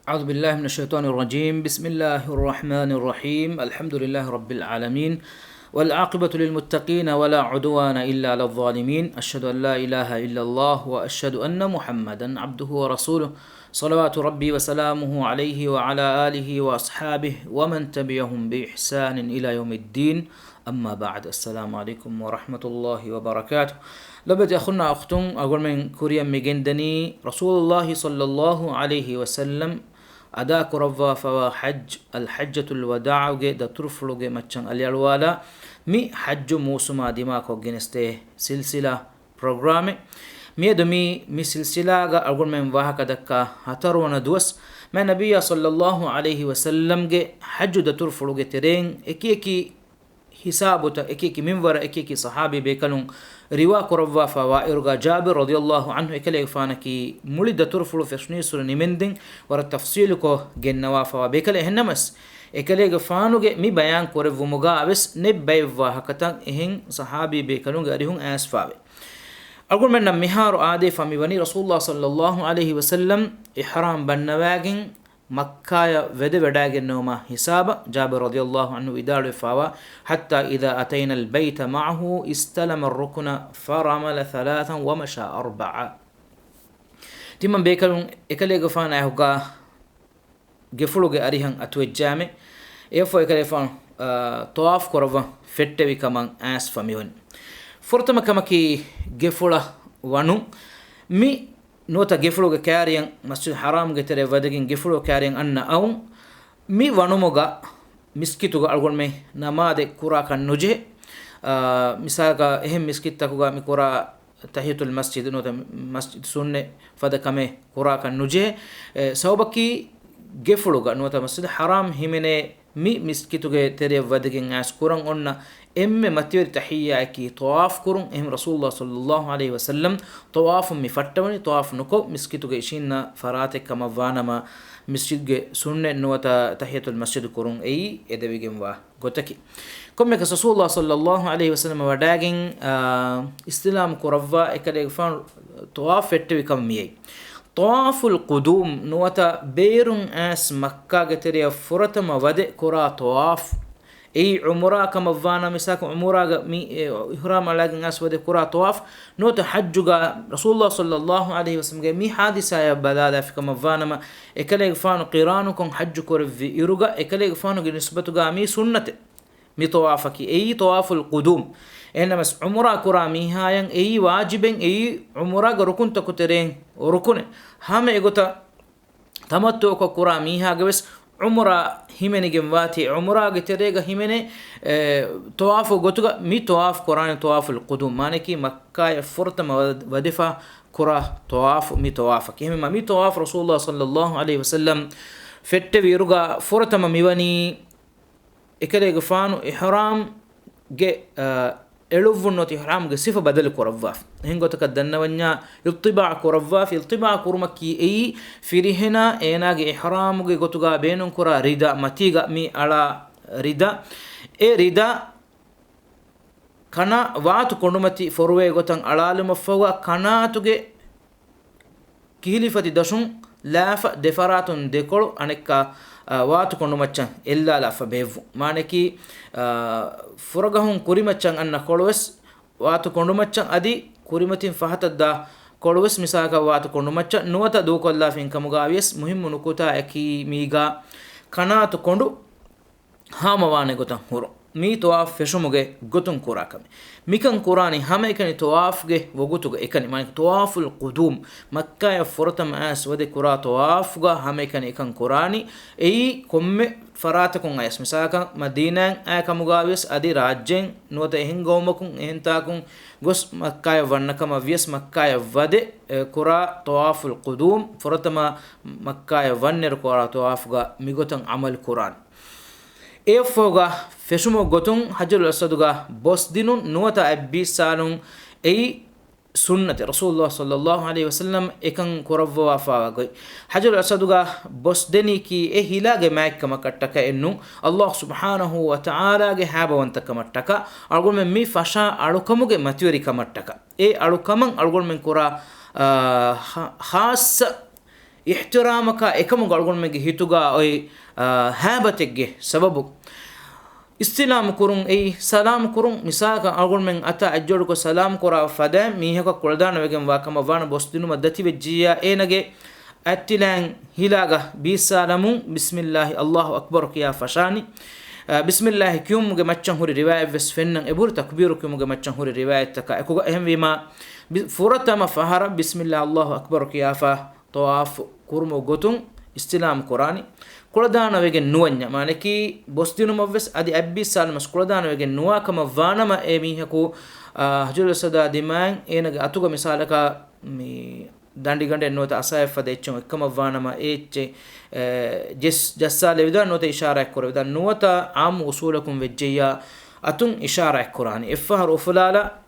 أعوذ بالله من الشيطان الرجيم. بسم الله الرحمن الرحيم. الحمد لله رب العالمين، والعاقبة للمتقين ولا عدوان إلا على الظالمين. أشهد أن لا إله إلا الله وأشهد أن محمدا عبده ورسوله، صلوات ربي وسلامه عليه وعلى آله وأصحابه ومن تبعهم بإحسان إلى يوم الدين. أما بعد، السلام عليكم ورحمة الله وبركاته. لبت أخونا أختم أقول من كوريا مجندني رسول الله صلى الله عليه وسلم أدا كرفا فوا حج الحجة الوداع دا ترفلوغ مچن اليالوالا مي حج موسما دماغو جنسته سلسلة برنامج مي سلسلة أقول من واحد دكا هترون دوس ما نبي صلى الله عليه وسلم حج دا ترفلوغ ترين اكي حسابته اكيكي منور اكيكي صحابي بيكلون روا كروا فوائرغا جابر رضي الله عنه اكلي فانكي مولد ترفلو فشني سر نمندين ور تفصيلكو جنوا فوا بيكلي هنمس اكلي فانوغي مي بيان كورو مغاوس نبي وهكتا اهن صحابي بيكلون غاريهم اسفاوي اقول من مهار عادي فمي بني رسول الله صلى الله عليه وسلم احرام بنواغين مكة وداغن نوما حساب جابر رضي الله عنه إدار فاوا حتى إذا أتينا البيت معه استلم الركن فرمل ثلاثا ومشى أربعة. تمن بيكلون إكلي غفان أهوغا غفلوغ أريهن أتوجامي إيفو إكلي فان طواف كروا فتوي كمان آس فميون فرتما كمكي غفلة ونو مي نوتا گفلوگ کاریان مسجد حرام گتره ودگین گفلو کاریان ان او می ونوموگا مسکیتوگا الگون می نماز کورا کن نوجه مثالگا اهم مسکیتاکوگا می کورا تحیت المسجد نوتا مسجد سنه فدکمه کورا کن نوجه سوبکی گفلوگا نوتا مسجد حرام همینه می مسکیتوگا تره ودگین اس کوران اون اما متير تحية كي طواف كرون ام رسول الله صلى الله عليه وسلم طواف مفتوني طواف نكو مسكتو جيشينا فراتك كما فانما مسجد سنة نوتا تحية المسجد كرون اي ادبيجم وا غوتكي كم رسول الله صلى الله عليه وسلم وداغين استلام كروا اكدغفان طواف فتوي كم مي طواف القدوم نوتا بيرون اس مكة گتريا فرتما ود كرا طواف اي عمره كما فانا مساك عمره مي احرام لاغن اسود كرا طواف نوت حجغا رسول الله صلى الله عليه وسلم مي حادثه يا بلادا في كما فانا ما اكلي فانو قرانكم حج كور في يرغا اكلي فانو نسبتغا مي سنه مي طوافك اي طواف القدوم انما عمره كرا مي هاين اي واجبين اي عمره ركن تكترين ركن هم ايغوتا تمتع كرا مي هاغوس عمره හිමෙනගෙන් වාති උම්රාගේ තෙරේග හිමෙනේ තවාෆ ගොතුග මි තවාෆ කුරාන තවාෆුල් කුදුම් මානකි මක්කාය ෆුර්තම වදිෆා කුරා තවාෆ මි තවාෆ කිහිම මි තවාෆ රසූලුල්ලාහ සල්ලල්ලාහු අලයිහි වසල්ලම් ෆෙට්ට විරුගා ෆුර්තම මිවනි එකලේග ෆානු ඉහ්රාම් ගේ එළුවුන්නොති ඉහ්රාම් ගේ සිෆ බදල් කුරවා hingotaka dannawanya ittiba' kurawwa fi ittiba' kurmaki ei firihena enage ihram ge gotuga beenun kura rida matiga mi ala rida e rida kana waatu kondumati forwe gotan alaluma fawa kanatuge kihilifati dashun lafa defaratun dekol anekka waatu kondumachan illa lafa bevu maneki furagahun kurimachan anna kolwes waatu kondumachan adi kurimatin fahatadda kolwes misaka waatu kondumachan nuwata dukolla fin kamugawies muhimmu nukuta eki miga kanatu kondu hamawane gotan huro mi tawaf feshumuge gotun kurakame mikan qurani hama ekani tawaf ge wogutuge ekani man tawaful qudum makkah ya furatam as wade kura tawaf ga hama ekani ekan qurani ei komme faratakun ayas misaka madina ay kamugawis adi rajyen nuwata ehin gawmakun ehintakun gos makkah ya wannakama vies makkah ya wade kura tawaful qudum furatama makkah ya wanner kura tawaf ga migotan amal quran efoga feshumo gotun hajjul asaduga bos dinun nuwata abbi salun ei sunnati rasulullah sallallahu alaihi wasallam ekan koravwa fawa goy hajjul asaduga bos deni ki e hilage makkama kattaka ennu allah subhanahu wa ta'ala ge habawanta kamattaka algol men mi fasha alukamuge matiweri kamattaka e alukaman algol men kora khas ihtiramaka ekamu galgonmege hituga oi habategge sababu istilam kurun ei salam kurun misaka algonmen ata ajjodu ko salam kora fada mihaka kuldana wegen wakama wana bosdinu madati vejjiya enage attilan hilaga bisalamu bismillah allahu akbar kiya fashani bismillah kiyumuge maccan huri riwayat ves fennan ebur takbiru kiyumuge maccan huri riwayat taka ekuga ehmima furatama fahara bismillah allahu akbar kiya fa tawaf kurmo gotun istilam qurani kuladana wegen nuwanya maneki bosdinu mavves adi abbi salmas kuladana wegen nuwa kama vanama e mihaku hajul sada diman enaga atuga misalaka mi dandi gande nota asayfa de echum ekama vanama eche jassale vidan nota ishara ekkor vidan nuwata am usulakum wejjiya atun ishara ekkorani effahar ufulala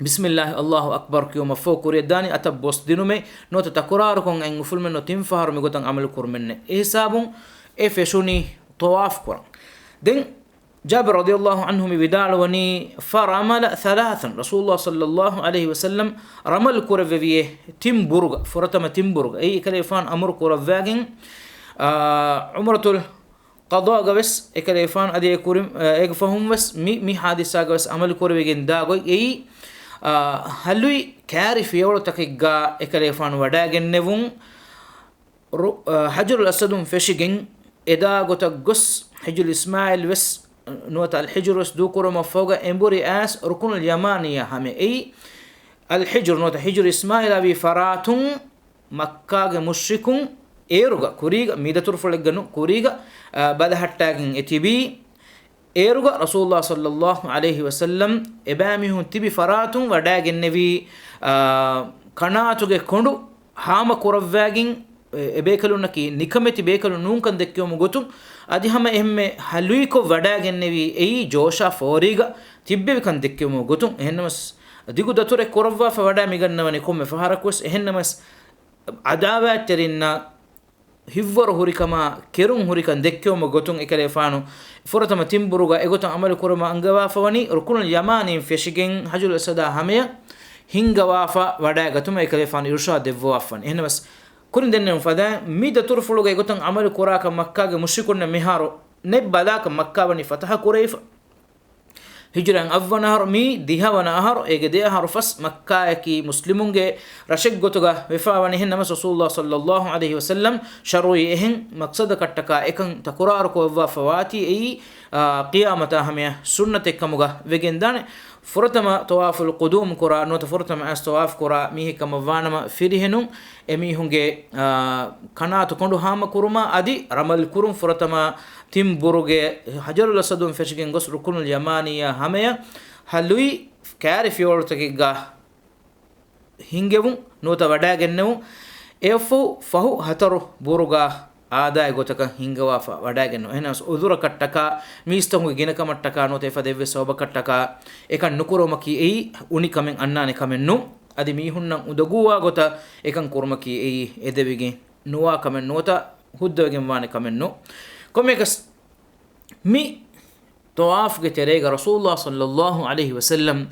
bismillah allahu akbar kiyo mafo kuriyadani ata bosdinume nota takurar kon en ufulmen no timfahar mi gotan amal kurmenne hisabun e feshuni tawaf kuran den جابر رضي الله عنه بدال وني فرمل ثلاثا رسول الله صلى الله عليه وسلم رمل كورفيه تيمبورغ فرتم تيمبورغ اي كليفان امر كورفاغين عمره القضاء بس اي كليفان ادي كورم اي فهم بس مي حادثه بس عمل كورفيغين داغو اي هلوي كاري فيولو تكيغا اي كليفان وداغن نيفون حجر الاسد فشيغين ادا غوتا غس حجر اسماعيل بس نوت الحجر دوكر مفوق امبوري اس ركن اليمانية هم اي الحجر نوت حجر اسماعيل ابي فراتون مكة مشركون ايروغا كوريغا ميدتور فلغنو كوريغا بدحتاغن اتبي ايروغا رسول الله صلى الله عليه وسلم اباميهم تبي فراتون وداغن نبي كناتوغه كوندو هاما كورواغين ebekalunnaki nikameti bekalu nunkan dekkyomu gotum adi hama emme haluiko wadagennevi ei josha foriga tibbe kan dekkyomu gotum ehennamas digu dature korawwa fa wada migannawani komme faharakwes ehennamas adawa terinna hivwar hurikama kerun hurikan dekkyomu gotum ekale faanu furatama timburuga egotan amal kurama angawa fawani rukunul yamani feshigen hajul asada hamya hingawa fa wada gatuma ekale faanu irshad devwa afan ehennamas kurin denne fada mida turfuluga gotan amal kuraka makka ge mushrikun miharo ne balaka makka bani fataha kurayfa hijran avwanahar mi dihawanahar ege dehar fas makka ki muslimun ge rashik gotuga wefawani hen namas rasulullah sallallahu alaihi wasallam sharui ehen maqsad kattaka ekan takurar ko wa fawati ei qiyamata hamya sunnat ekamuga vegendane furatama tawaful qudum kura not furatama as tawaf kura mihi kama vanama firihenum emi hunge kanatu kondu hama kuruma adi ramal kurum furatama timburuge hajarul asadum feshigen gos rukunul yamaniya hameya halui kari fioltakiga hingevum nota wada gennevu efu fahu hataru buruga ආදාය ගොතක හිංගවාෆ වඩාගෙන එනස් උදුර කට්ටක මිස්තහු ගිනක මට්ටක නොත එෆ දෙව්ව සෝබ කට්ටක එක නුකුරම කි එයි උනි කමෙන් අන්නානේ කමෙන් නු අදි මීහුන්නම් උදගුවා ගොත එකන් කුරම කි එයි එදෙවිගේ නුවා කමෙන් නොත හුද්දවගෙන් වානේ කමෙන් නු කොමෙකස් මි තවාෆ් ගේ තෙරේග රසූලුල්ලාහ සල්ලල්ලාහු අලයිහි වසල්ලම්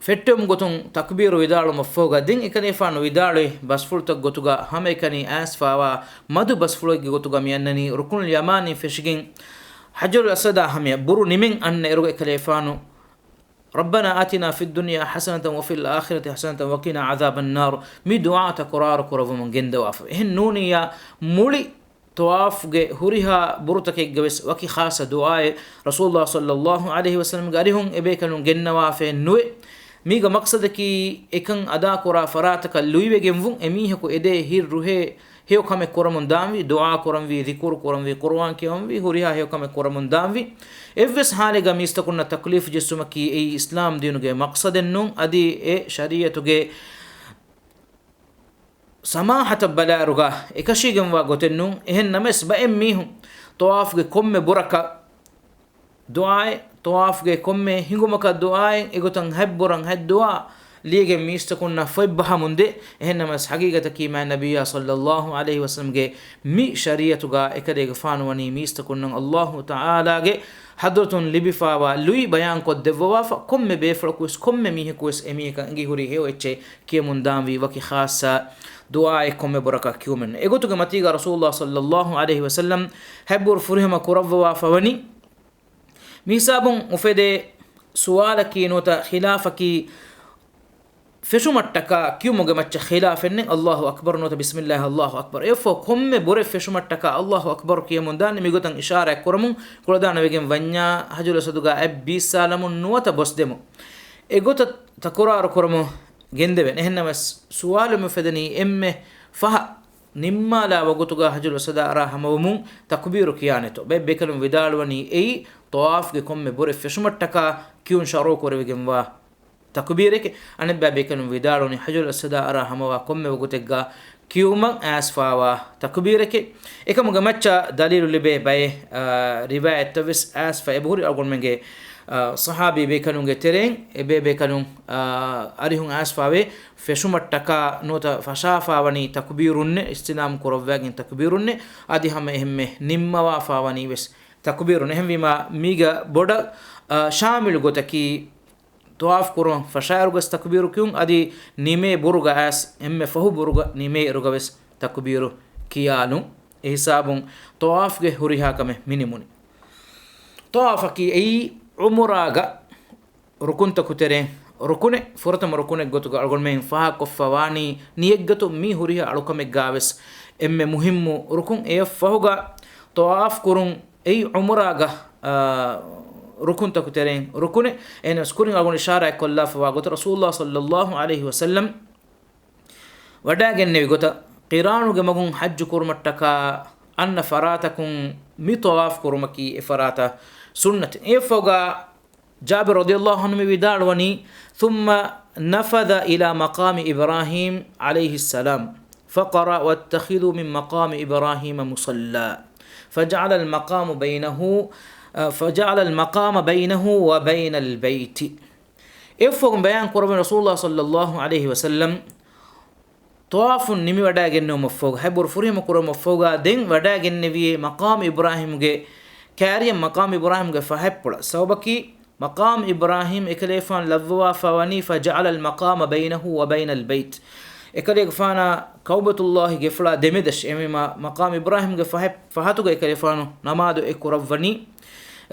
fettum gotun takbiru widalu maffoga din ikane fanu widalu basfulta gotuga hame kani asfawa madu basfulogi gotuga miyannani rukunul yamani feshigin hajrul asada hame buru nimin anne eruga ikale fanu ربنا آتنا في الدنيا حسنة وفي الآخرة حسنة وقنا عذاب النار مي دعاء تقرار قرب من جند واف هن نونيا مولي طواف هوريها برتك جبس وكي خاصة دعاء رسول الله صلى الله عليه وسلم قالهم إبيكلون جن واف نوي ميغا مقصد كي اكن ادا كورا فراتك لويبه گمون اميه کو اده هير روه هيو كم كورمون داموي دعاء كورم وي ذكر كورم وي قرآن كيوم وي هوريها هيو كم كورمون داموي افس حالغا ميستكون تكليف جسمكي اي اسلام دينوگه مقصد نون ادي اي شريعتوگه سماحه بلاروگا اكشيگم وا گوتنون اهن نمس با اميهم طوافگه كوم بركه دعاء طواف ge komme hingumaka duaen egotan habburan had dua liege mistakunna faybaha munde ehennamas hagigata ki ma nabiyya sallallahu alaihi wasallam ge mi shariatuga ekade ge fanwani mistakunna Allah taala ge hadratun libifawa lui bayan ko devwafa komme befrakus komme mihekus emika ngi huri heo eche kiemun damvi waki khasa dua komme baraka kiumen egotuga matiga rasulullah sallallahu alaihi wasallam habur furihama kurawwa fawani misabun ufede suala kinota khilafaki feshumattaka kiumuge macca khilafenne Allahu akbar nota bismillah Allahu akbar efo komme bore feshumattaka Allahu akbar kiyemun dan migotan ishara kuramun kuladana wegen vanya hajula saduga abbi salamun nuwata bosdemo egota takurar kuramu gendeven ehennamas suwalu mufedani emme faha nimmala wagutuga hajul sada ara hamamun takbiru kiyaneto bekalum vidalwani ei tawaf ge komme bore feshumattaka kiyun sharo korwegen wa takbireke anabba bekalum vidalwani hajul sada ara hamawa komme wagutegga kiyuma asfawa takbireke ekamuga macca dalilu libe bay riwayat tavis asfa eburi algonmenge sahabi bekalunge tereng ebe bekalun arihun asfawe feshumattaka nota fashafawani takbirunne istinam korovwagin takbirunne adi hama ehme nimmawa fawani wes takbirun ehmima miga boda shamil gotaki tawaf kurun fasharugas takbiru kyun adi nime buruga as emme fahu buruga nime rugaves takbiru kiyanu hisabun tawaf ge huriha kame minimuni tawafaki ei umuraga rukunta kutere rukune furtama rukune gotuga algonmen faha koffawani niyeggatu mi huriha alukame gaves emme muhimmu rukun e fahuga tawaf kurun ei umuraga rukunta kutere rukune enas kurin algon ishara kolla fa gotu rasulullah sallallahu alaihi wasallam wadagenne gota qiranu ge magun hajj kurmattaka anna faratakum mi tawaf kurmaki farata سنة إفوغا جابر رضي الله عنه بداروني ثم نفذ إلى مقام إبراهيم عليه السلام فقرأ واتخذوا من مقام إبراهيم مصلى فجعل المقام بينه وبين البيت إفوغ بيان قرب رسول الله صلى الله عليه وسلم طواف نمي وداغن مفوغ حبر فريم قرب مفوغا دين وداغن نبي مقام إبراهيم كاريم مقام إبراهيم فهبلا سوبكي مقام إبراهيم إكليفان لفوا فواني فجعل المقام بينه وبين البيت إكليفانا كوبة الله جفلا دمدش إمام مقام إبراهيم فهاتو إكليفانو نمادو إكرفني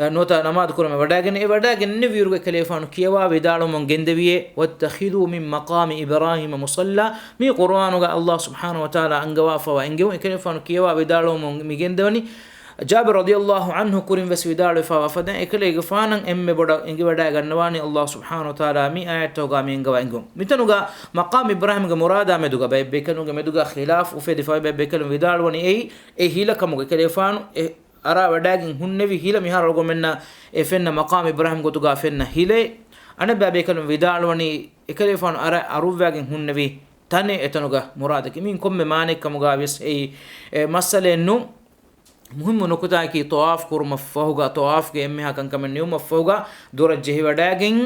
نوتا نماد كرم وداغن نفيرو إكليفانو كيوا بدالو من جندبيه واتخذوا من مقام إبراهيم مصلى مي قرآنو الله سبحانه وتعالى أنجوا فوانجوا إكليفانو كيوا بدالو من جندبني جابر رضي الله عنه كريم وسودال فوافدن اكلي غفانن ام بودا انغي ودا غنواني الله سبحانه وتعالى مي ايتو غامي انغوا انغو متنوغا مقام ابراهيم غمرادا مدوغا بيكنوغا مدوغا خلاف وفي دفاع بيكلم ودال وني اي هيلا كمو كليفان ارا وداغين هنوي هيلا ميهار رغمنا افن مقام ابراهيم غتوغا فن هيله انا بيكلم ودال وني كليفان ارا اروواغين هنوي تاني اتنوغا مرادك مين كوم مانك كموغا بس اي مساله نو مهم نکتا کی طواف کر مفهوگا طواف کے امها کن کمن نیو مفهوگا دور جہی وڈاگن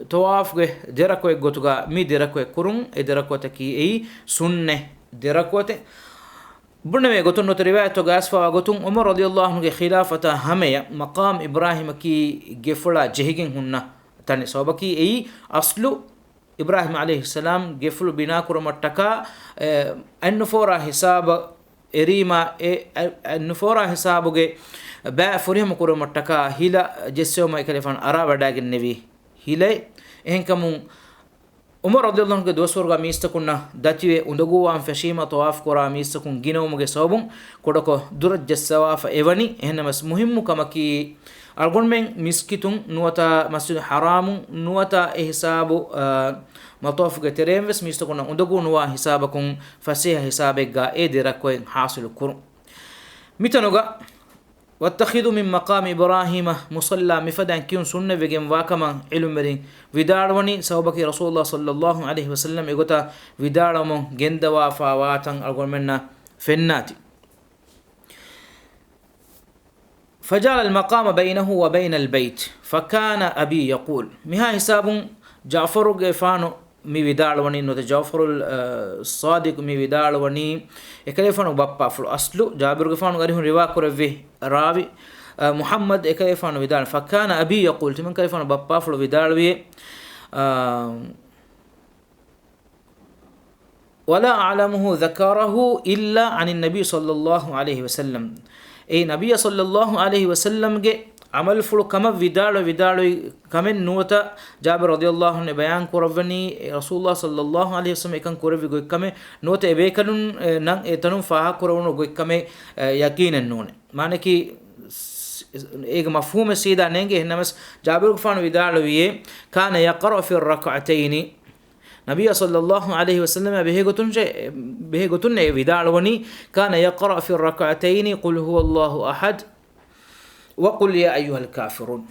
طواف کے درکو گتگا می درکو کرون ای درکو تکی ای سننے درکو تے بنوے گتن نو روایت تو گاسفا گتن عمر رضی اللہ عنہ کے خلافت ہمیں مقام ابراہیم کی گفلا جہگن ہننا تن سبکی ای اصل ابراہیم علیہ السلام گفل بنا کرمٹکا انفورا حساب erima nufora hisabuge ba furiham kurumattaka hila jessoma ikalefan ara wadagen nevi hile ehenkamun umar radhiyallahu anhu dosorga mistakunna datiwe undaguwan fashima tawaf kora mistakun ginawmuge sabun kodako durajjasawafa evani ehenamas muhimmu kamaki algonmen miskitun nuwata masjid haramun nuwata hisabu مطوف كترين بس ميستكون عندكون وا حسابكم فسيح حسابك ادرا كوين حاصل كر متنوغا واتخذوا من مقام ابراهيم مصلى مفدان كيون سنه بجم واكما علم مرين وداروني سوبك رسول الله صلى الله عليه وسلم يغتا ودارمو جندوا فاواتن الغمنا فناتي فجعل المقام بينه وبين البيت فكان ابي يقول مها حساب جعفر غفانو mi vidalwani no Ja'far al-Sadiq mi vidalwani ekalefanu bappa fulu aslu Jabir gafanu gari hun riwa korave rawi محمد كيفان ودال فكان أبي يقول تمن كيفان بابا فلو ودالوي ولا أعلمه ذكره إلا عن النبي صلى الله عليه وسلم أي نبي صلى الله عليه وسلم عمل فلو كما vidalo kamen nuota Jabir radiyallahu anhu bayan kuravani Rasulullah sallallahu alaihi wasallam ekan kuravi go kame nuota ebekanun nan etanun faha kuravunu go kame yaqinen nune mane ki ega mafhum sida nenge hnamas Jabir gfanu vidalo wiye kana yaqra fi ar-rak'atayn نبي صلى الله عليه وسلم بهجتن vidalwani كان يقرأ في الركعتين قل هو الله أحد وقل يا أيها الكافرون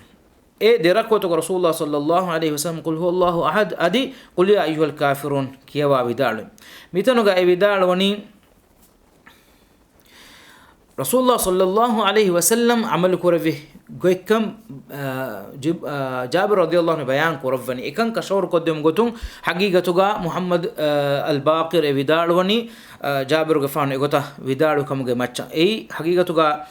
دركوت رسول الله صلى الله عليه وسلم قل هو الله أحد أدي قل يا أيها الكافرون كيوا vidal mitanoga vidalwani رسول الله صلى الله عليه وسلم عمل كرفه goikam Jabir radiyallahu anhu bayan kuravani ekan kashor koddem gotun hagigatuga Muhammad al-Baqir vidalwani Jabir gafan egota vidalu kamuge macha ei hagigatuga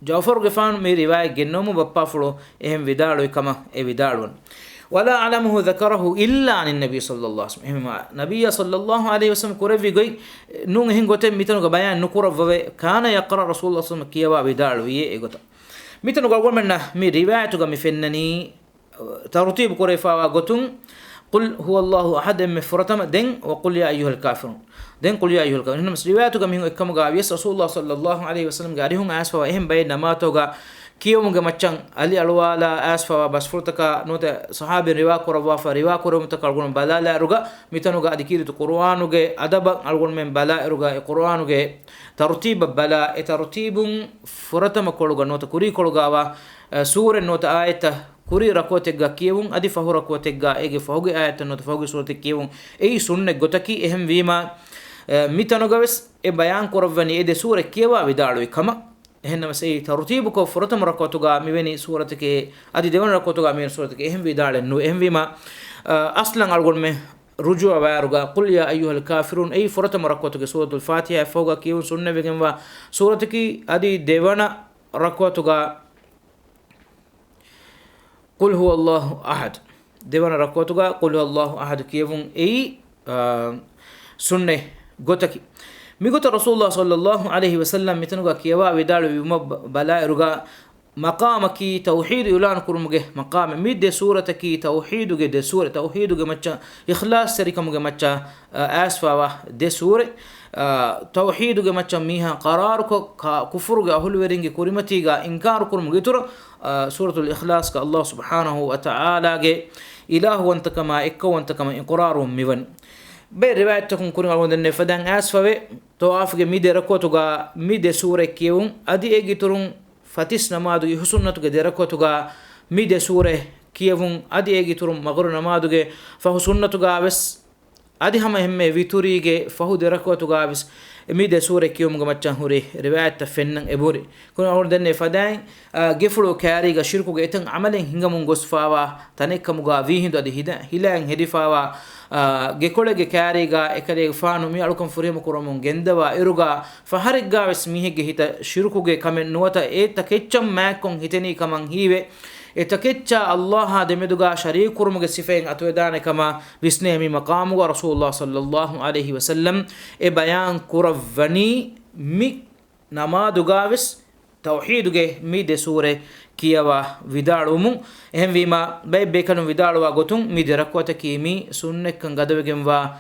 Jafar gafan me riwayat gennomu bappa fulo ehem vidalu kama e vidalwan ولا أعلمه ذكره إلا عن النبي صلى الله عليه وسلم نبي صلى الله عليه وسلم كورفي جوي نون هين غوتم ميتنو بيان نكورف كان يقرأ رسول الله صلى الله عليه وسلم كيوا بدال ويه إغوتا ميتنو غول منا مي رواية غمي فنني ترتيب كورفا غوتون قل هو الله أحد مفرتم دين وقل يا أيها الكافرون دين قل يا أيها الكافرون هنا رواية غمي كم غاويس رسول الله صلى الله عليه وسلم غاريهم أسفا إهم بين نماتوغا kiyumuge maccan ali alwala asfa bas furtaka nota sahabi riwa korwa fa riwa korum takalgun balala ruga mitanuga adikiri to qur'anuge adaba algun men bala ruga qur'anuge tartib bala tartibun furatama koluga nota kuri kolugawa sure nota ayata kuri rakotega kiyun adi fahura kotega ege fahuge ayata nota fahuge surate kiyun ei sunne gotaki ehem wima mitanuga wes e bayan korwani ede sure kiyawa vidalu kama එහෙනම් මේ තර්තිබ කො ෆරතම රකතුගා මෙවැනි සූරතකේ අදි දෙවන රකතුගා මේ සූරතකේ එහෙම විදාලෙන් නු එහෙම වීම අස්ලන් අල්ගොන් මේ රුජුව වයරුගා කුල් යා අයුහල් කාෆිරුන් ඒ ෆරතම රකතුගේ සූරතුල් ෆාතිහා ෆෝගා කියුන් සුන්න වෙගෙන්වා සූරතකී අදි දෙවන රකතුගා කුල් හුවල්ලාහු අහද් දෙවන රකතුගා කුල් හුවල්ලාහු අහද් කියවුන් ඒ සුන්නේ ගොතකි ميغوت رسول الله صلى الله عليه وسلم متنوغا كيوا ودال بما بلا رغا مقامكي توحيد يلان كرمغه مقام ميد سورتكي توحيدغه د سوره توحيدغه مچا اخلاص سريكمغه مچا اسفا د سوره توحيدغه مچا ميها قرار كفرغه اهل ورينغه كريمتيغا انكار كرمغه تر سوره الاخلاص الله سبحانه وتعالى اله وانت كما اك وانت كما اقرار ميون be riwayat takun kurin alwonde fadan asfawe tawafge mide rakotuga mide sure kiyun adi egiturun fatis namadu husunnatuge de rakotuga mide sure kiyun adi egiturun magru namaduge fa husunnatuga bes adi hama hemme viturige fahu de rakotuga bes mide sure kiyum gamachan huri riwayat ta fennan eburi kun alwonde fadan gefulu kariga shirkuge etan amalen hingamun gosfawa tanekamuga vi hindu adi hilan hedifawa gekolege kariga ekale faanu mi alukum furima kurumun gendawa iruga faharigga wesmihege hita shirkuge kamen nuwata takecham makon hiteni kaman hiwe takeccha Allah demeduga sharik kurumuge sifen atwedane kama visnemi maqamu wa rasulullah sallallahu alaihi wasallam e bayan kuravani mi namaduga wes tawhiduge mi de sure kiyawa vidalumu ehem wima bebe kanu vidaluwa gotun mi derakwata kimi sunne kan gadawgenwa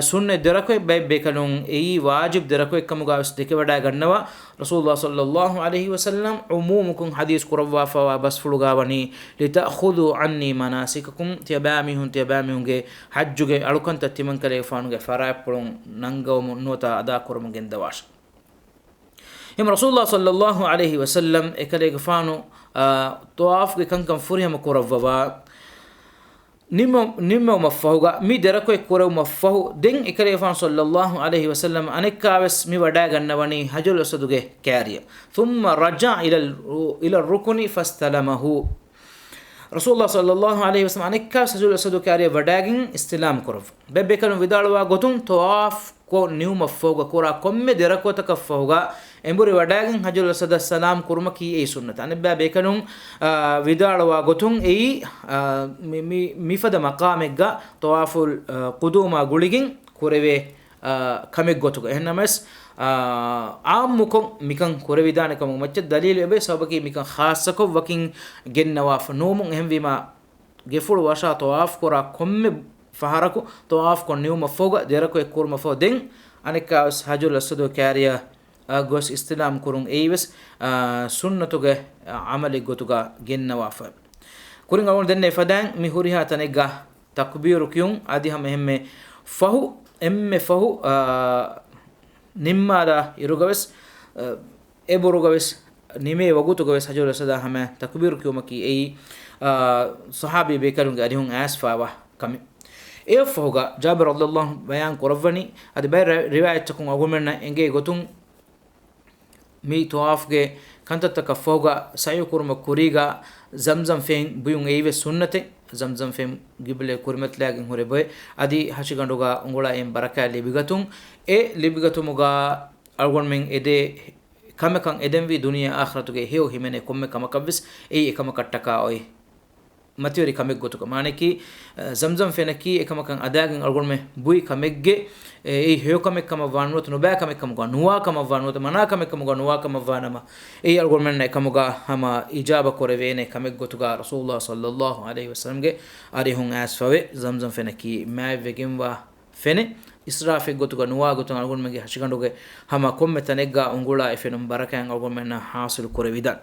sunne derakwe bebe kanu ei wajib derakwe kamuga usdeke wada gannawa rasulullah sallallahu alaihi wasallam umumukum hadis kurawwa fa basfuluga wani litakhudhu anni manasikakum tiyabamihunge hajjuge alukan tattiman kale fanuge farapulun nangaw nota ada kurum gendawash يم رسول الله صلى الله عليه وسلم إكلي غفانو طواف كان فريهم كورفوا نمو مفهوغا مي دركو كورو مفهو دين إكلي غفان صلى الله عليه وسلم أنكاوس مي ودا غنوني حجل اسدوغه كاريا ثم رجع إلى الركن فاستلمه رسول الله صلى الله عليه وسلم أنكاوس حجل اسدو كاريا وداغين استلام كورف بيبكلو فيدالوا غوتون طواف ko new mafawga kora komme derako takafawga emburi wadagen hajul asad salam kurma ki ei sunnat anibba bekanun vidalwa gotun ei mifada maqamegga tawaful quduma guligin kureve kamek gotuga ehnamas aammukum mikan kurevidane kam macca dalil ebe sabaki mikan khassako wakin gennawa fanumun ehmwima gefulu washa tawaf kora komme faharaku tawaf kon niuma foga derako ekkurma fo den anika hajul asado kariya gos islam kurun eiwes sunnatuge amali gotuga gennawa fa kurin awon denne fadan mi huriha tanega takbiru kyun adi ham ehme fahu emme fahu nimmada irugaves eburugaves nime wagutugaves hajul asada hama takbiru kyumaki ei sahabi bekarunge adihun asfawa kami e foga Jabir radhiyallahu bayan koravani adi bay riwayat takun agumena enge gotun mi tawafge kantataka foga sayu kurma kuriga zamzam fen buyun eive sunnate zamzam fen gible kurmet lagin hore boy adi hashiganduga ungula em baraka libigatun e libigatumuga algon men ede kamakan edenvi dunia akhiratuge heo himene komme kamakavvis ei ekamakattaka oy matiyori kamek gotuka maneki zamzam fenaki ekamakan adagen algonme bui kamegge ei heo kamek kama vanwat no ba kamek kama nuwa kama vanwat mana kamek kama nuwa kama vanama ei algonmen ekamuga hama ijaba korevene kamek gotuga rasulullah sallallahu alaihi wasallam ge ari hun asfawe zamzam fenaki mai vegemwa fene israfe gotuga nuwa gotuga algonmege hashigandoge hama komme tanegga ungula efenum barakan algonmen hasil korevidan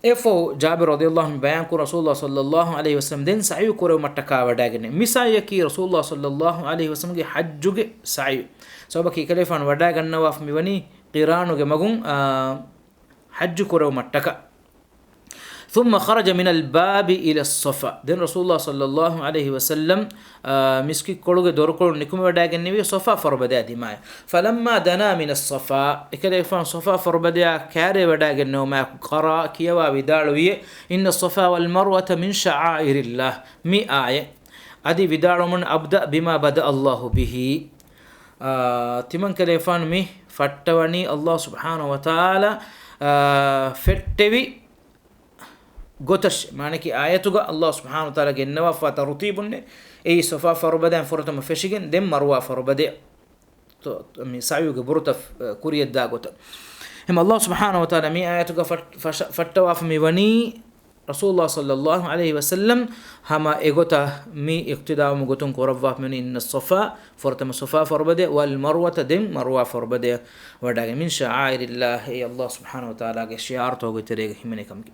efo Jabir radhiyallahu anhu bayan ku Rasulullah sallallahu alaihi wasallam den sa'i kore mattaka wadagene misaya ki Rasulullah sallallahu alaihi wasallam ge hajjuge sa'i sobaki kalefan wadagannawa miwani qiranuge magun hajju kore mattaka ثم خرج من الباب إلى الصفا دين رسول الله صلى الله عليه وسلم مسكي كولوغ دوركول نكم وداغن نبي صفا فربدا ديما فلما دنا من الصفا اكليفان صفا فربدا كاري وداغن ما قرا كيوا ودالوي ان الصفا والمروه من شعائر الله مي آية ادي ودالو من ابدا بما بدا الله به تمن كليفان مي فتوني الله سبحانه وتعالى فتوي gotash maneki ayatuga Allah subhanahu wa ta'ala gennawa fa tartibunne ei sofa farbadan fortama feshigen dem marwa farbade to mi sayuge burta kuriyadda gota hem Allah subhanahu wa ta'ala mi ayatuga fattawa mi wani rasulullah sallallahu alaihi wasallam hama egota mi iqtida mu gotun korawwa min inna safa fortama safa farbade wal marwa dem marwa farbade wadage min sha'airillah Allah subhanahu wa ta'ala ge shi'ar to gotere himene kam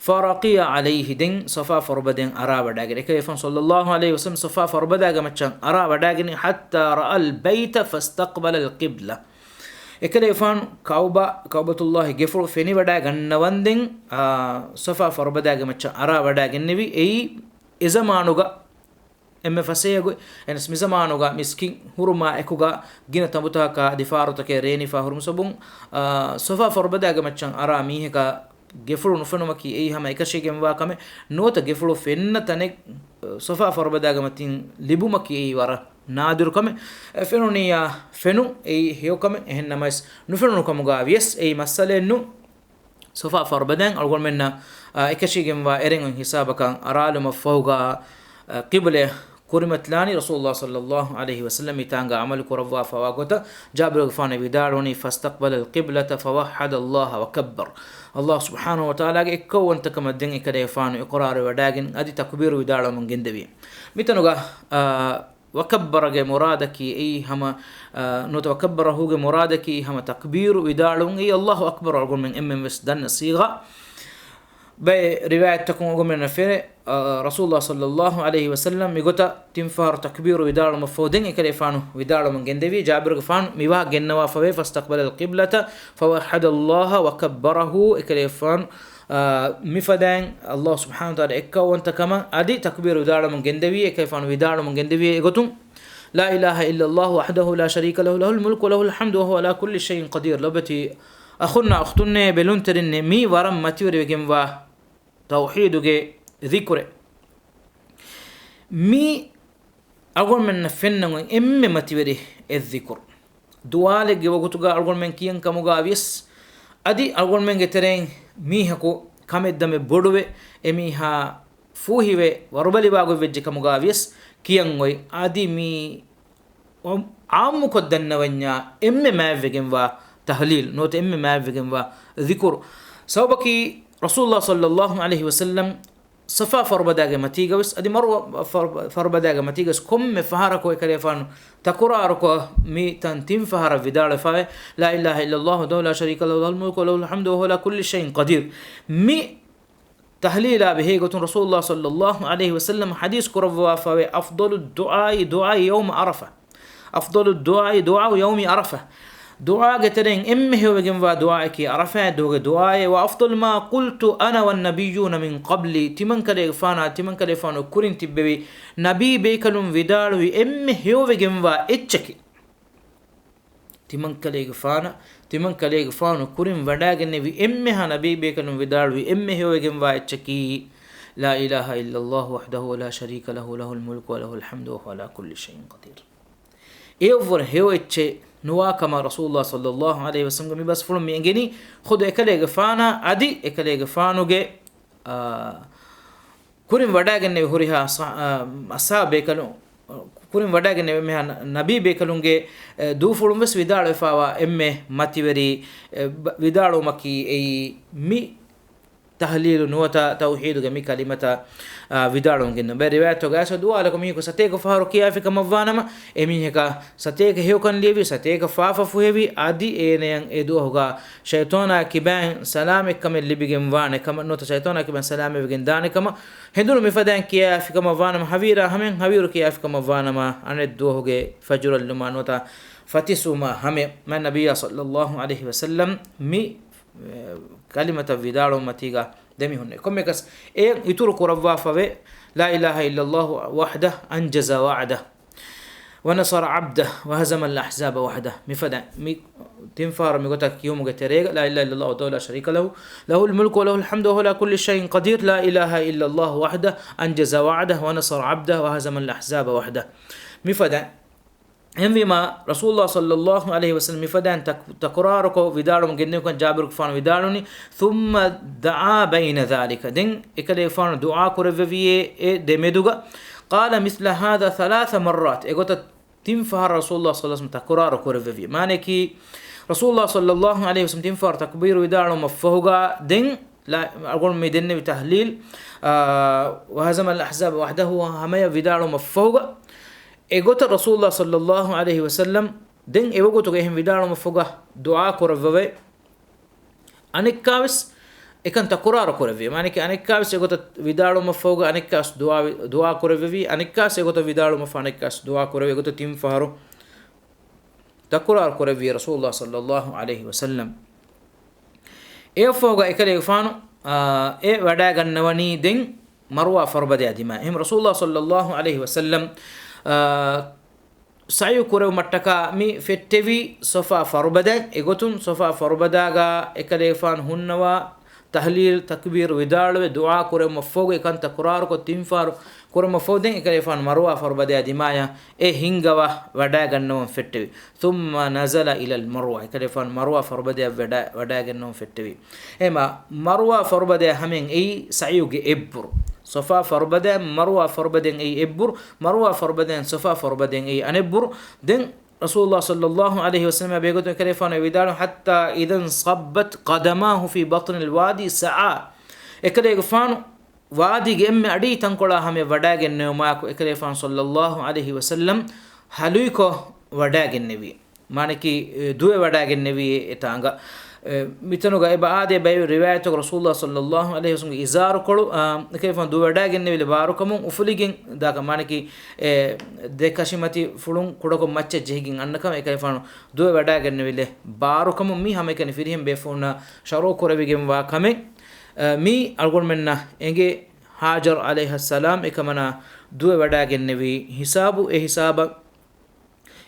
فرقي عليه دين صفا فربدين أرى بداغن كيف صلى الله عليه وسلم صفا فربداغ مچان أرى بداغن حتى رأى البيت فاستقبل القبلة كيفان كعبة الله غفر فني بداغن نوندين صفا فربداغ مچان أرى بداغن نبي اي إزمانوغا emme faseego enes mizamaanoga miskin huruma ekuga gina tambutaka difarutake reeni fa hurum sobun sofa forbadaga machan ara miheka gefulu nufanumaki ei hama ekashegen wa kame nota gefulu fenna tane sofa forbadaga matin libumaki ei wara nadur kame fenuniya fenu ei heyokame ehnamas nufenu kamuga yes ei masalennu sofa forbadan algon menna ekashegen wa eren hisabakan araluma fawga qibla كرمت لاني رسول الله صلى الله عليه وسلم تانغا عمل كروا فواغوتا جابر غفان بداروني فاستقبل القبلة فوحد الله وكبر الله سبحانه وتعالى اكو انت كما دين كده يفان اقرار وداغن ادي تكبير ودار من جندبي متنوغا وكبر مرادك اي هما نوت وكبر هو مرادك هما تكبير ودار اي الله اكبر اقول من ام مسدن صيغه برواية تكون من في رسول الله صلى الله عليه وسلم يقطع تنفار تكبير ودار مفودين كليفانو ودار من جندبي جابر غفان ميوا جنوا فوي فاستقبل القبلة فوحد الله وكبره كليفان مفدان الله سبحانه وتعالى إكا وانت كمان أدي تكبير ودار من جندبي كليفان ودار من جندبي يقطون لا إله إلا الله وحده لا شريك له له الملك وله الحمد وهو على كل شيء قدير لبتي أخونا أختنا بلونترن مي ورم ماتيوري بجنوا توحيدك ذكر مي أقول من فنن إم ماتيوري الذكر duale ge wogutuga algon men kiyan kamuga avis adi algon men geteren mihako kameddame boduwe emiha fuhiwe warubali wago vejje kamuga avis kiyan oi adi mi ammu koddannawanya emme mavegen tahlil not emme mavegen dhikr sawbaki rasulullah sallallahu alaihi wasallam صفا فربداغ ماتيغوس ادي مروه فربداغ ماتيغوس كم فهاركو كريفان تقراركو مي تنتم فهر فيدال فا لا اله الا الله وحده لا شريك له له الملك وله الحمد وهو على كل شيء قدير مي تهليل به رسول الله صلى الله عليه وسلم حديث كروا فا افضل الدعاء دعاء يوم عرفه افضل الدعاء دعاء يوم عرفه دعاء قترين إمه وجن ودعائك عرفة دعاء وأفضل ما قلت أنا والنبيون من قبلي تمن كلفانا كورين تبوي نبي بيكلم ودارو إمه وجن وإتشكي تمن كلفانا كورين وداعن في إمه نبي بيكلم ودارو إمه وجن وإتشكي لا إله إلا الله وحده لا شريك له له الملك وله الحمد وهو على كل شيء قدير إيوفر هيو إتشي نوا كما رسول الله صلى الله عليه وسلم بس فلم ينجني خد إكله غفانا أدي إكله غفانو جه كورين وداعن هوريها أصحاب بيكلون كورين وداعن مه نبي بيكلون جه دو فلم بس ودار فاوا إمه ماتيوري ودارو مكي أي مي تهليل نوتا توحيد جمي كلمة ودارون جن بريوات وجاس دعاء لكم يكو ستيك فهرو كيا في كم فانما إميهكا ستيك هيو كان ليبي ستيك فافا فوهبي عادي إنيان إدو هوغا شيطانا كبان سلامك كم اللي بيجن فانه كم نوتا شيطانا كبان سلامه بيجن دانه كم هندون مفدان كيا في كم فانما هبيرا همين هبيرو كيا في كم فانما أن الدو هوغا فجر اللما نوتا فتسوما همين من النبي صلى الله عليه وسلم مي كلمة فيدارو ماتيغا دمي هن كم يكس يترك ربوا فوي لا إله إلا الله وحده أنجز وعده ونصر عبده وهزم الأحزاب وحده مفدا تنفار ميغوتك يوم غتريغ لا إله إلا الله وحده لا شريك له له الملك وله الحمد وهو على كل شيء قدير لا إله إلا الله وحده أنجز وعده ونصر عبده وهزم الأحزاب وحده مفدا ما رسول الله صلى الله عليه وسلم فدان تكرارك ودارم جنكم جابر فان ودارني ثم دعا بين ذلك دين اكلي فان دعاء كرفي دمدوغا قال مثل هذا 3 مرات اغوت تنفر رسول الله صلى الله عليه وسلم تكرار كرفي مانكي رسول الله صلى الله عليه وسلم تنفر تكبير ودارم مفهوغا دين لا اقول ميدن بتحليل وهزم الاحزاب وحده هميا ودارم مفهوغا اغوت رسول الله صلى الله عليه وسلم دين ايغوتو گهم ويدارو مفوغا دعاء كوروي انيكاوس اكن تقرار كوروي معنی کہ انيكاوس ايغوت ويدارو مفوغا انيكاس دعاء كوروي انيكاس ايغوت ويدارو مفانيكاس دعاء كوروي ايغوت تيم فارو تقرار كوروي رسول الله صلى الله عليه وسلم ايفوغا اكلي فانو اي ودا گنوني دين مروه فربدي ادما هم رسول الله صلى الله عليه وسلم سعيو كورو متكا مي فتوي صفا فربدا ايغوتون صفا فربداغا اكليفان هنوا تحليل تكبير ودار دعاء كورو مفوغ كان تقرار كو تنفار كورو مفودين اكليفان مروه فربدا ديمايا اي هينغوا ودا گنون فتوي ثم نزل الى المروه اكليفان مروه فربدا ودا گنون فتوي اما مروه فربدا همين اي سعيو گي ابر صفا فربدن مروه فربدن اي ابر مروه فربدن صفا فربدن اي انبر دين رسول الله صلى الله عليه وسلم بيقول كيفان ويدار حتى اذا صبت قدماه في بطن الوادي سعى اكليفان وادي ام ادي تنقلا هم وداگن ماكو اكليفان صلى الله عليه وسلم حلويكو وداگن نبي مانكي دوه وداگن نبي اتانگا متنوغا ابعاده بي روايه رسول الله صلى الله عليه وسلم ازار كلو كيف دو وداگن نبي باركم افليگن داك مانكي دكشمتي فلون كودكو مچ جهگن انكم كيفان دو وداگن نبي باركم مي همكن فيرهم بيفونا شرو كوربيگن وا كم مي الگون مننا انگه هاجر عليه السلام اكمنا دو وداگن نبي حساب حساب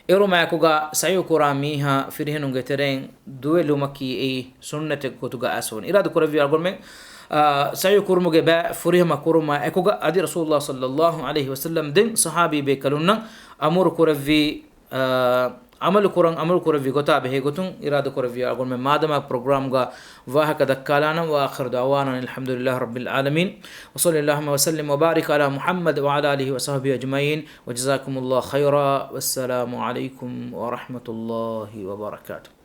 erumakuga sayu kuramiha firhenunge tereng duelu maki e sunnate kotuga ason iradu kuravi algolmen sayu kurmuge ba furihma kuruma ekuga adi rasulullah sallallahu alaihi wasallam den sahabi be kalunna amur kuravi عمل كورن في غتا به غتون إرادة كورن في أقول من مادام برنامج واه كذا كلانا وآخر دعوانا الحمد لله رب العالمين وصلى اللهم وسلم وبارك على محمد وعلى آله وصحبه أجمعين وجزاكم الله خيرا والسلام عليكم ورحمة الله وبركاته.